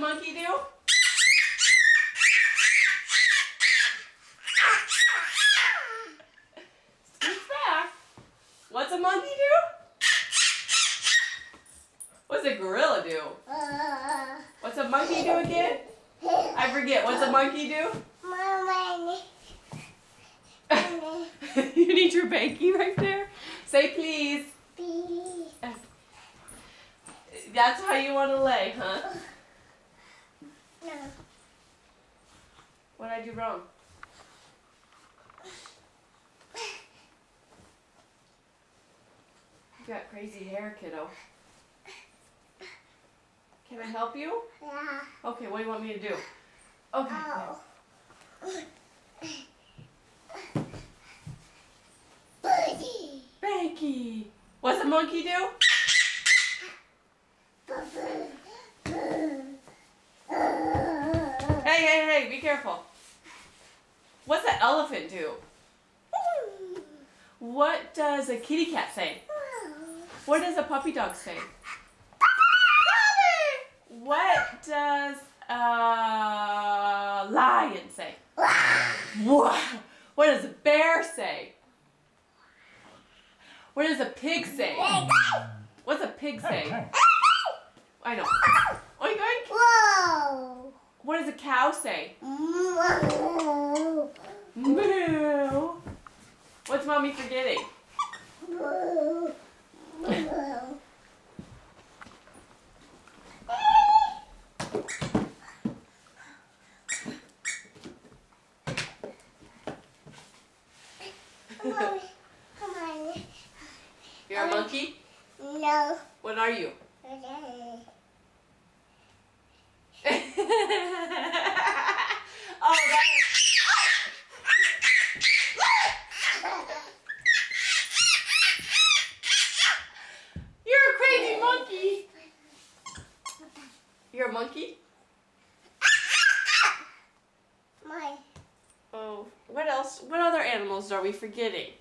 monkey do? Scoot back. What's a monkey do? What's a gorilla do? What's a monkey do again? I forget. What's a monkey do? You need your banky right there? Say please. Please. That's how you want to lay, huh? No. What did I do wrong? You got crazy hair, kiddo. Can I help you? Yeah. Okay, what do you want me to do? Okay. Oh. Buddy. Banky. What's a monkey do? Hey, be careful. What's an elephant do? What does a kitty cat say? What does a puppy dog say? What does a lion say? What does a bear say? What does a pig say? What's a pig say? I know. Oink, oink. Whoa. What does a cow say? Moo. Moo. What's mommy forgetting? Moo. Come on. You're a monkey? No. What are you? Oh, that is... You're a crazy monkey. You're a monkey? Mine. Oh, what else? What other animals are we forgetting?